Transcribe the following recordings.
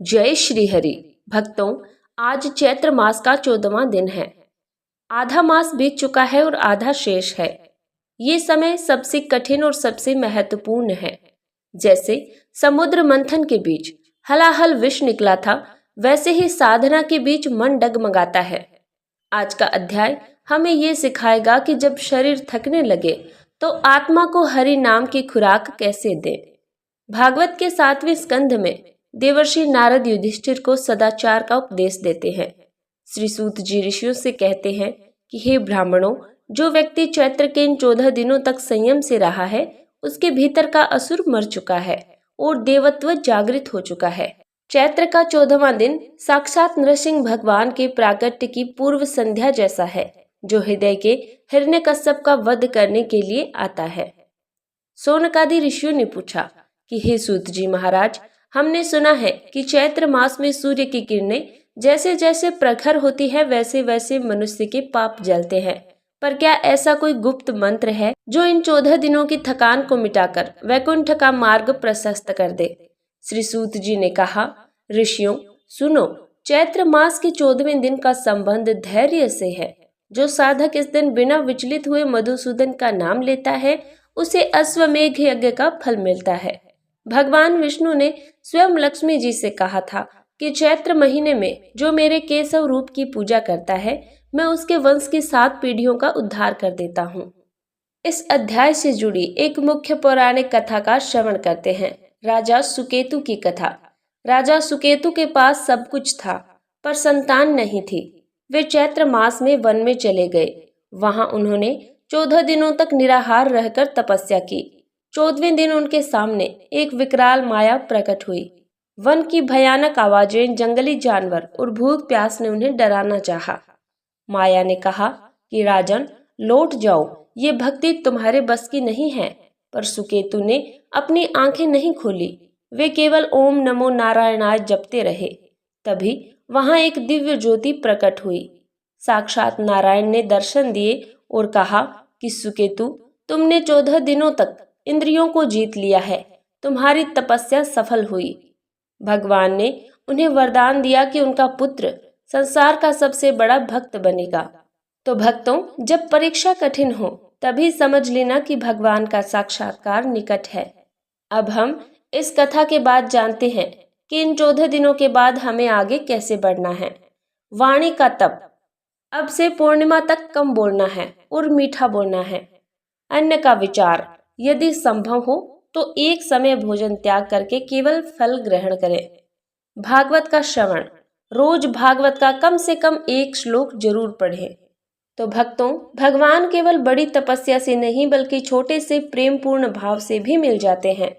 जय श्री हरि। भक्तों, आज चैत्र मास का 14वां दिन है। आधा मास बीत चुका है और आधा शेष है। ये समय सबसे कठिन और सबसे महत्वपूर्ण है। जैसे समुद्र मंथन के बीच हलाहल विष निकला था, वैसे ही साधना के बीच मन डगमगाता है। आज का अध्याय हमें ये सिखाएगा कि जब शरीर थकने लगे तो आत्मा को हरि नाम की खुराक कैसे दें। भागवत के 7वें स्कंध में देवर्षि नारद युधिष्ठिर को सदाचार का उपदेश देते हैं। श्री सूत जी ऋषियों से कहते हैं कि हे ब्राह्मणों, जो व्यक्ति चैत्र के इन 14 दिनों तक संयम से रहा है, उसके भीतर का असुर मर चुका है और देवत्व जागृत हो चुका है। चैत्र का 14वां दिन साक्षात नृसिंह भगवान के प्राकट्य की पूर्व संध्या जैसा है, जो हृदय के हिरण्यकश्यप का वध करने के लिए आता है। शौनकादि ऋषियों ने पूछा कि हे सूत जी महाराज, हमने सुना है कि चैत्र मास में सूर्य की किरणें जैसे जैसे प्रखर होती है, वैसे वैसे मनुष्य के पाप जलते हैं। पर क्या ऐसा कोई गुप्त मंत्र है जो इन 14 दिनों की थकान को मिटाकर वैकुंठ का मार्ग प्रशस्त कर दे? श्री सूत जी ने कहा, ऋषियों सुनो, चैत्र मास के 14वें दिन का संबंध धैर्य से है। जो साधक इस दिन बिना विचलित हुए मधुसूदन का नाम लेता है, उसे अश्वमेघ यज्ञ का फल मिलता है। भगवान विष्णु ने स्वयं लक्ष्मी जी से कहा था कि चैत्र महीने में जो मेरे केशव रूप की पूजा करता है, मैं उसके वंश की 7 पीढ़ियों का उद्धार कर देता हूँ। इस अध्याय से जुड़ी एक मुख्य पौराणिक कथा का श्रवण करते हैं। राजा सुकेतु की कथा। राजा सुकेतु के पास सब कुछ था, पर संतान नहीं थी। वे चैत्र मास में वन में चले गए। वहां उन्होंने 14 दिनों तक निराहार रहकर तपस्या की। 14वें दिन उनके सामने एक विकराल माया प्रकट हुई। वन की भयानक आवाजें, जंगली जानवर और भूख प्यास ने उन्हें डराना चाहा। माया ने कहा कि राजन, लौट जाओ, ये भक्ति तुम्हारे बस की नहीं है। पर सुकेतु ने अपनी आंखें नहीं खोली। वे केवल ओम नमो नारायणाय जपते रहे। तभी वहां एक दिव्य ज्योति प्रकट हुई। साक्षात नारायण ने दर्शन दिए और कहा कि सुकेतु, तुमने 14 दिनों तक इंद्रियों को जीत लिया है। तुम्हारी तपस्या सफल हुई। भगवान ने उन्हें वरदान दिया कि उनका पुत्र संसार का सबसे बड़ा भक्त बनेगा। तो भक्तों, जब परीक्षा कठिन हो तभी समझ लेना कि भगवान का साक्षात्कार निकट है। अब हम इस कथा के बाद जानते हैं कि इन 14 दिनों के बाद हमें आगे कैसे बढ़ना है। वाणी का तप। अब से पूर्णिमा तक कम बोलना है और मीठा बोलना है। अन्न का विचार। यदि संभव हो तो एक समय भोजन त्याग करके केवल फल ग्रहण करें। भागवत का श्रवण। रोज भागवत का कम से कम एक श्लोक जरूर पढ़ें। तो भक्तों, भगवान केवल बड़ी तपस्या से नहीं बल्कि छोटे से प्रेम पूर्ण भाव से भी मिल जाते हैं।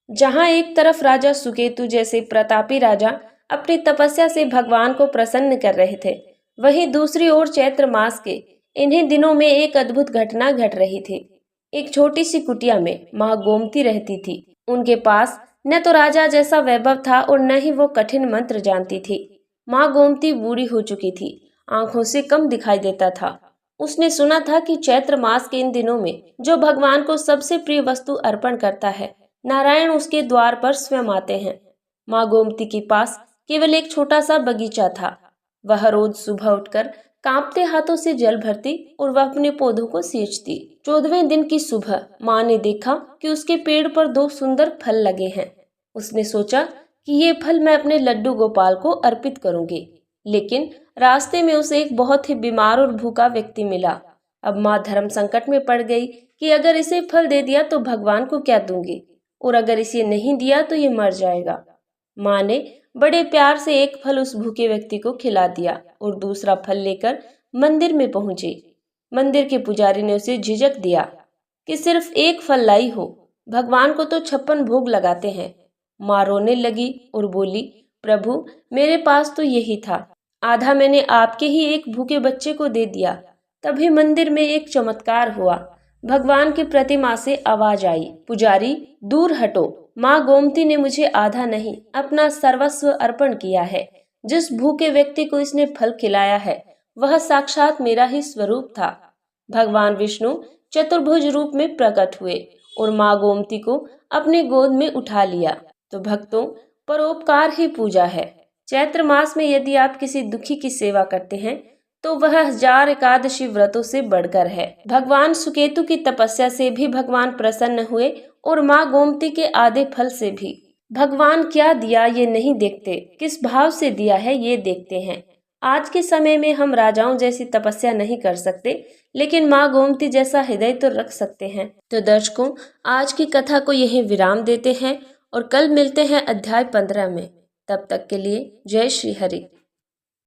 जहाँ एक तरफ राजा सुकेतु जैसे प्रतापी राजा अपनी तपस्या से भगवान को प्रसन्न कर रहे थे, वहीं दूसरी ओर चैत्र मास के इन्हीं दिनों में एक अद्भुत घटना घट रही थी। एक छोटी सी कुटिया में माँ गोमती रहती थी। उनके पास न तो राजा जैसा वैभव था और न ही वो कठिन मंत्र जानती थी। माँ गोमती बूढ़ी हो चुकी थी, आंखों से कम दिखाई देता था। उसने सुना था कि चैत्र मास के इन दिनों में जो भगवान को सबसे प्रिय वस्तु अर्पण करता है, नारायण उसके द्वार पर स्वयं आते हैं। माँ गोमती के पास केवल एक छोटा सा बगीचा था। वह रोज सुबह उठकर कांपते हाथों से जल भरती और वह अपने पौधों को सींचती। 14वें दिन की सुबह माँ ने देखा कि उसके पेड़ पर 2 सुंदर फल लगे हैं। उसने सोचा कि ये फल मैं अपने लड्डू गोपाल को अर्पित करूंगी। लेकिन रास्ते में उसे एक बहुत ही बीमार और भूखा व्यक्ति मिला। अब माँ धर्म संकट में पड़ गई कि अगर इसे फल दे दिया तो भगवान को क्या दूंगी, और अगर इसे नहीं दिया तो ये मर जाएगा। माँ ने बड़े प्यार से एक फल उस भूखे व्यक्ति को खिला दिया और दूसरा फल लेकर मंदिर में पहुंची। मंदिर के पुजारी ने उसे झिझक दिया कि सिर्फ एक फल लाई हो, भगवान को तो 56 भोग लगाते हैं। माँ रोने लगी और बोली, प्रभु, मेरे पास तो यही था, आधा मैंने आपके ही एक भूखे बच्चे को दे दिया। तभी मंदिर में एक चमत्कार हुआ। भगवान की प्रतिमा से आवाज आई, पुजारी दूर हटो, माँ गोमती ने मुझे आधा नहीं अपना सर्वस्व अर्पण किया है। जिस भूखे व्यक्ति को इसने फल खिलाया है वह साक्षात मेरा ही स्वरूप था। भगवान विष्णु चतुर्भुज रूप में प्रकट हुए और माँ गोमती को अपनी गोद में उठा लिया। तो भक्तों, परोपकार ही पूजा है। चैत्र मास में यदि आप किसी दुखी की सेवा करते हैं तो वह 1000 एकादशी व्रतों से बढ़कर है। भगवान सुकेतु की तपस्या से भी भगवान प्रसन्न हुए और माँ गोमती के आधे फल से भी। भगवान क्या दिया ये नहीं देखते, किस भाव से दिया है ये देखते हैं। आज के समय में हम राजाओं जैसी तपस्या नहीं कर सकते, लेकिन माँ गोमती जैसा हृदय तो रख सकते हैं। तो दर्शकों, आज की कथा को यहीं विराम देते हैं और कल मिलते हैं अध्याय 15 में। तब तक के लिए जय श्री हरि।